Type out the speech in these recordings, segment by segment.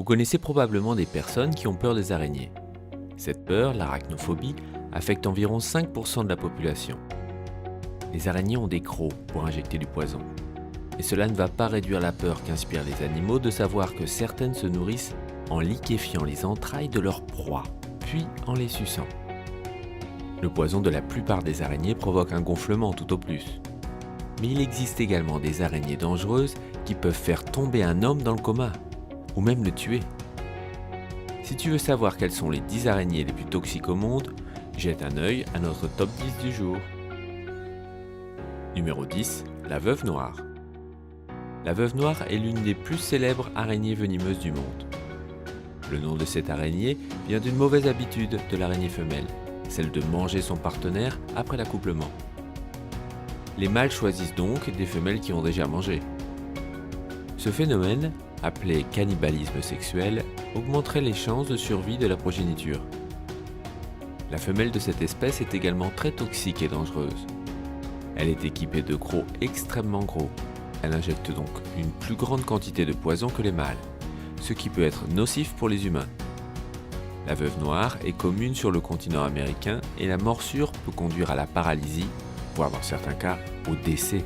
Vous connaissez probablement des personnes qui ont peur des araignées. Cette peur, l'arachnophobie, affecte environ 5% de la population. Les araignées ont des crocs pour injecter du poison. Et cela ne va pas réduire la peur qu'inspirent les animaux de savoir que certaines se nourrissent en liquéfiant les entrailles de leur proie, puis en les suçant. Le poison de la plupart des araignées provoque un gonflement tout au plus. Mais il existe également des araignées dangereuses qui peuvent faire tomber un homme dans le coma, ou même le tuer. Si tu veux savoir quelles sont les 10 araignées les plus toxiques au monde, jette un œil à notre top 10 du jour. Numéro 10, la veuve noire. La veuve noire est l'une des plus célèbres araignées venimeuses du monde. Le nom de cette araignée vient d'une mauvaise habitude de l'araignée femelle, celle de manger son partenaire après l'accouplement. Les mâles choisissent donc des femelles qui ont déjà mangé. Ce phénomène, appelé cannibalisme sexuel, augmenterait les chances de survie de la progéniture. La femelle de cette espèce est également très toxique et dangereuse. Elle est équipée de crocs extrêmement gros. Elle injecte donc une plus grande quantité de poison que les mâles, ce qui peut être nocif pour les humains. La veuve noire est commune sur le continent américain et la morsure peut conduire à la paralysie, voire dans certains cas au décès.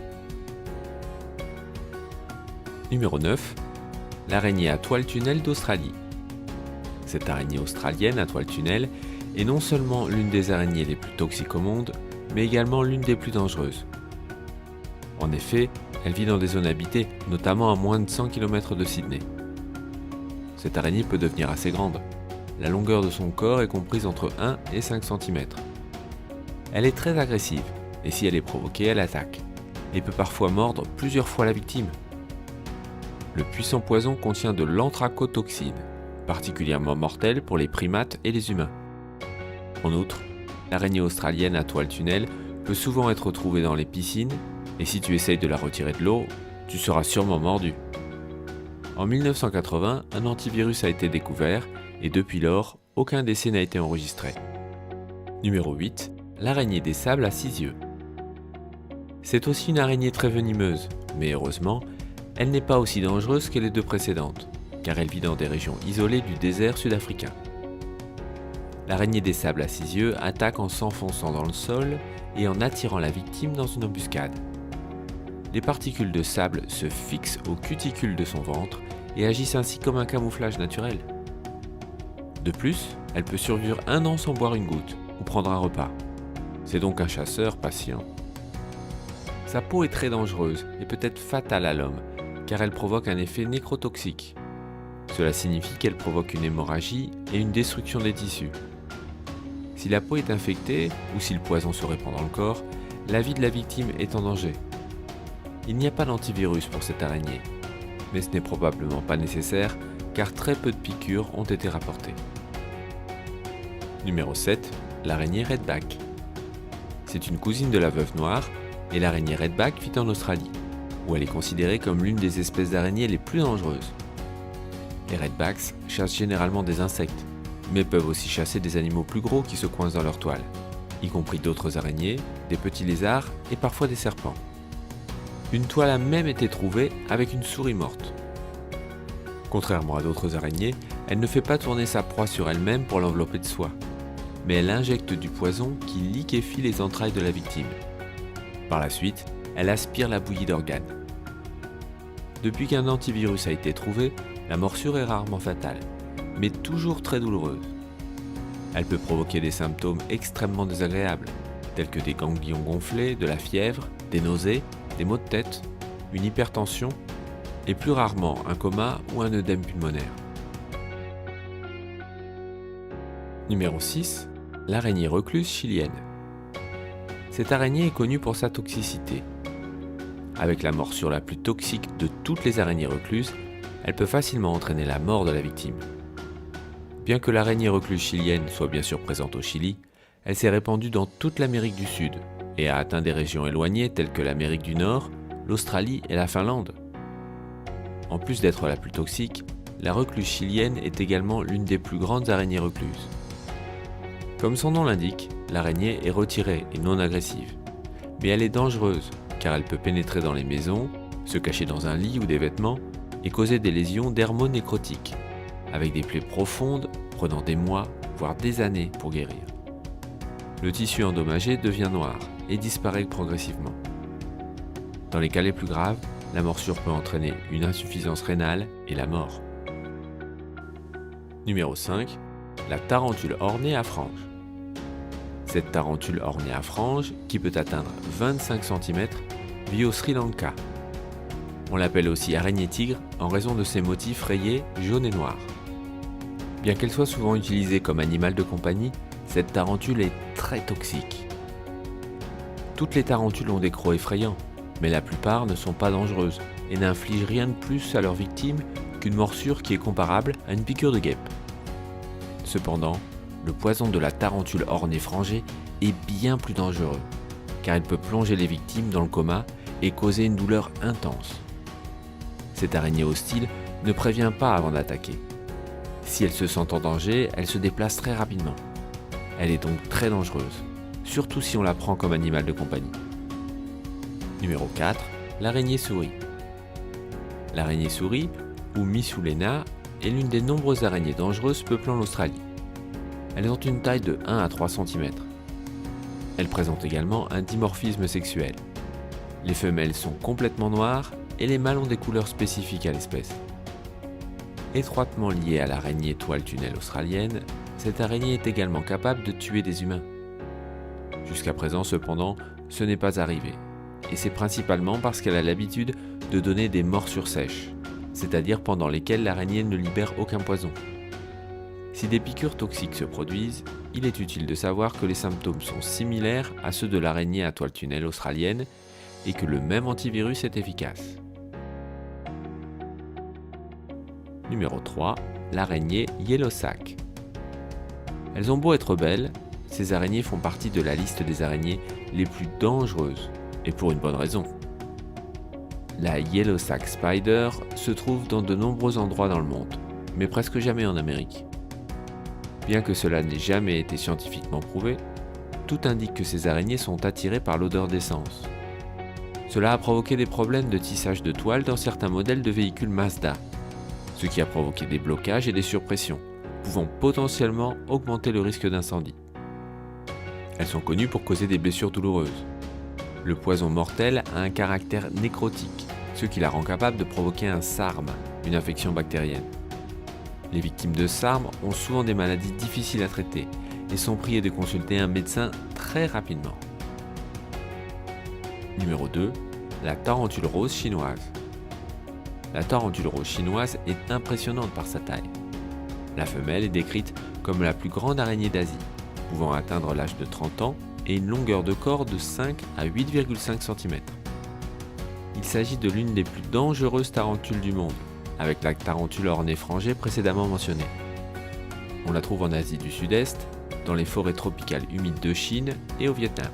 Numéro 9. L'araignée à toile tunnel d'Australie. Cette araignée australienne à toile tunnel est non seulement l'une des araignées les plus toxiques au monde, mais également l'une des plus dangereuses. En effet, elle vit dans des zones habitées, notamment à moins de 100 km de Sydney. Cette araignée peut devenir assez grande. La longueur de son corps est comprise entre 1 et 5 cm. Elle est très agressive, et si elle est provoquée, elle attaque, et peut parfois mordre plusieurs fois la victime. Le puissant poison contient de l'anthracotoxine, particulièrement mortelle pour les primates et les humains. En outre, l'araignée australienne à toile tunnel peut souvent être retrouvée dans les piscines, et si tu essayes de la retirer de l'eau, tu seras sûrement mordu. En 1980, un antivirus a été découvert, et depuis lors, aucun décès n'a été enregistré. Numéro 8. L'araignée des sables à 6 yeux. C'est aussi une araignée très venimeuse, mais heureusement, elle n'est pas aussi dangereuse que les deux précédentes, car elle vit dans des régions isolées du désert sud-africain. L'araignée des sables à 6 yeux attaque en s'enfonçant dans le sol et en attirant la victime dans une embuscade. Les particules de sable se fixent aux cuticules de son ventre et agissent ainsi comme un camouflage naturel. De plus, elle peut survivre 1 an sans boire une goutte ou prendre un repas. C'est donc un chasseur patient. Sa peau est très dangereuse et peut être fatale à l'homme, car elle provoque un effet nécrotoxique. Cela signifie qu'elle provoque une hémorragie et une destruction des tissus. Si la peau est infectée ou si le poison se répand dans le corps, la vie de la victime est en danger. Il n'y a pas d'antivirus pour cette araignée, mais ce n'est probablement pas nécessaire car très peu de piqûres ont été rapportées. Numéro 7. L'araignée redback. C'est une cousine de la veuve noire et l'araignée redback vit en Australie, où elle est considérée comme l'une des espèces d'araignées les plus dangereuses. Les redbacks chassent généralement des insectes, mais peuvent aussi chasser des animaux plus gros qui se coincent dans leur toile, y compris d'autres araignées, des petits lézards et parfois des serpents. Une toile a même été trouvée avec une souris morte. Contrairement à d'autres araignées, elle ne fait pas tourner sa proie sur elle-même pour l'envelopper de soie, mais elle injecte du poison qui liquéfie les entrailles de la victime. Par la suite, elle aspire la bouillie d'organes. Depuis qu'un antivirus a été trouvé, la morsure est rarement fatale, mais toujours très douloureuse. Elle peut provoquer des symptômes extrêmement désagréables, tels que des ganglions gonflés, de la fièvre, des nausées, des maux de tête, une hypertension et plus rarement un coma ou un œdème pulmonaire. Numéro 6. L'araignée recluse chilienne. Cette araignée est connue pour sa toxicité. Avec la morsure la plus toxique de toutes les araignées recluses, elle peut facilement entraîner la mort de la victime. Bien que l'araignée recluse chilienne soit bien sûr présente au Chili, elle s'est répandue dans toute l'Amérique du Sud et a atteint des régions éloignées telles que l'Amérique du Nord, l'Australie et la Finlande. En plus d'être la plus toxique, la recluse chilienne est également l'une des plus grandes araignées recluses. Comme son nom l'indique, l'araignée est retirée et non agressive. Mais elle est dangereuse car elle peut pénétrer dans les maisons, se cacher dans un lit ou des vêtements et causer des lésions dermonécrotiques, avec des plaies profondes prenant des mois, voire des années pour guérir. Le tissu endommagé devient noir et disparaît progressivement. Dans les cas les plus graves, la morsure peut entraîner une insuffisance rénale et la mort. Numéro 5. La tarentule ornée à franges. Cette tarentule ornée à franges, qui peut atteindre 25 cm, vit au Sri Lanka. On l'appelle aussi araignée tigre en raison de ses motifs rayés jaune et noir. Bien qu'elle soit souvent utilisée comme animal de compagnie, cette tarentule est très toxique. Toutes les tarentules ont des crocs effrayants, mais la plupart ne sont pas dangereuses et n'infligent rien de plus à leurs victimes qu'une morsure qui est comparable à une piqûre de guêpe. Cependant, le poison de la tarentule ornée frangée est bien plus dangereux, car elle peut plonger les victimes dans le coma et causer une douleur intense. Cette araignée hostile ne prévient pas avant d'attaquer. Si elle se sent en danger, elle se déplace très rapidement. Elle est donc très dangereuse, surtout si on la prend comme animal de compagnie. Numéro 4. L'araignée souris. L'araignée souris, ou Missoulena, est l'une des nombreuses araignées dangereuses peuplant l'Australie. Elles ont une taille de 1 à 3 cm. Elles présentent également un dimorphisme sexuel. Les femelles sont complètement noires et les mâles ont des couleurs spécifiques à l'espèce. Étroitement liée à l'araignée toile-tunnel australienne, cette araignée est également capable de tuer des humains. Jusqu'à présent, cependant, ce n'est pas arrivé. Et c'est principalement parce qu'elle a l'habitude de donner des morsures sèches, c'est-à-dire pendant lesquelles l'araignée ne libère aucun poison. Si des piqûres toxiques se produisent, il est utile de savoir que les symptômes sont similaires à ceux de l'araignée à toile tunnel australienne et que le même antivirus est efficace. Numéro 3. L'araignée Yellow Sac. Elles ont beau être belles, ces araignées font partie de la liste des araignées les plus dangereuses, et pour une bonne raison. La Yellow Sac Spider se trouve dans de nombreux endroits dans le monde, mais presque jamais en Amérique. Bien que cela n'ait jamais été scientifiquement prouvé, tout indique que ces araignées sont attirées par l'odeur d'essence. Cela a provoqué des problèmes de tissage de toile dans certains modèles de véhicules Mazda, ce qui a provoqué des blocages et des surpressions, pouvant potentiellement augmenter le risque d'incendie. Elles sont connues pour causer des blessures douloureuses. Le poison mortel a un caractère nécrotique, ce qui la rend capable de provoquer un SARM, une infection bactérienne. Les victimes de SARM ont souvent des maladies difficiles à traiter et sont priées de consulter un médecin très rapidement. Numéro 2. La tarentule rose chinoise. La tarentule rose chinoise est impressionnante par sa taille. La femelle est décrite comme la plus grande araignée d'Asie, pouvant atteindre l'âge de 30 ans et une longueur de corps de 5 à 8,5 cm. Il s'agit de l'une des plus dangereuses tarentules du monde, avec la tarentule ornée frangée précédemment mentionnée. On la trouve en Asie du Sud-Est, dans les forêts tropicales humides de Chine et au Vietnam.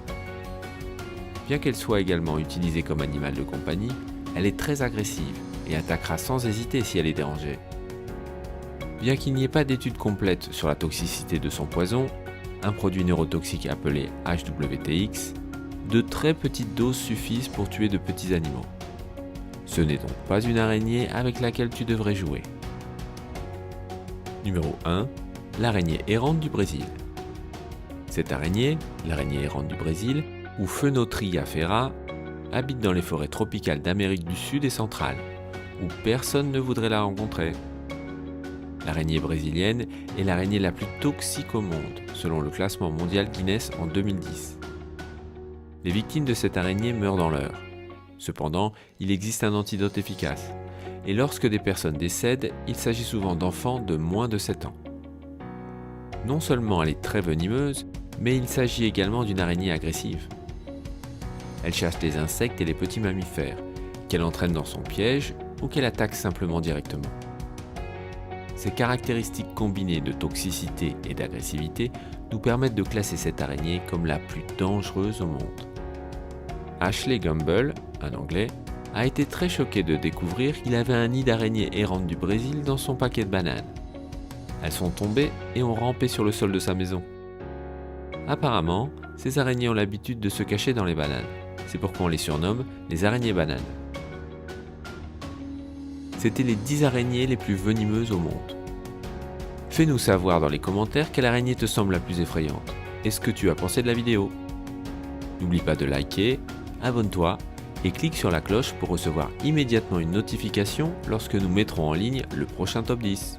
Bien qu'elle soit également utilisée comme animal de compagnie, elle est très agressive et attaquera sans hésiter si elle est dérangée. Bien qu'il n'y ait pas d'études complètes sur la toxicité de son poison, un produit neurotoxique appelé HWTX, de très petites doses suffisent pour tuer de petits animaux. Ce n'est donc pas une araignée avec laquelle tu devrais jouer. Numéro 1. L'araignée errante du Brésil. Cette araignée, l'araignée errante du Brésil, ou Phenotria fera, habite dans les forêts tropicales d'Amérique du Sud et centrale, où personne ne voudrait la rencontrer. L'araignée brésilienne est l'araignée la plus toxique au monde, selon le classement mondial Guinness en 2010. Les victimes de cette araignée meurent dans l'heure. Cependant, il existe un antidote efficace. Et lorsque des personnes décèdent, il s'agit souvent d'enfants de moins de 7 ans. Non seulement elle est très venimeuse, mais il s'agit également d'une araignée agressive. Elle chasse les insectes et les petits mammifères, qu'elle entraîne dans son piège ou qu'elle attaque simplement directement. Ces caractéristiques combinées de toxicité et d'agressivité nous permettent de classer cette araignée comme la plus dangereuse au monde. Ashley Gamble, un Anglais, a été très choqué de découvrir qu'il avait un nid d'araignées errantes du Brésil dans son paquet de bananes. Elles sont tombées et ont rampé sur le sol de sa maison. Apparemment, ces araignées ont l'habitude de se cacher dans les bananes. C'est pourquoi on les surnomme les araignées bananes. C'étaient les 10 araignées les plus venimeuses au monde. Fais-nous savoir dans les commentaires quelle araignée te semble la plus effrayante. Et ce que tu as pensé de la vidéo. N'oublie pas de liker, abonne-toi et clique sur la cloche pour recevoir immédiatement une notification lorsque nous mettrons en ligne le prochain top 10.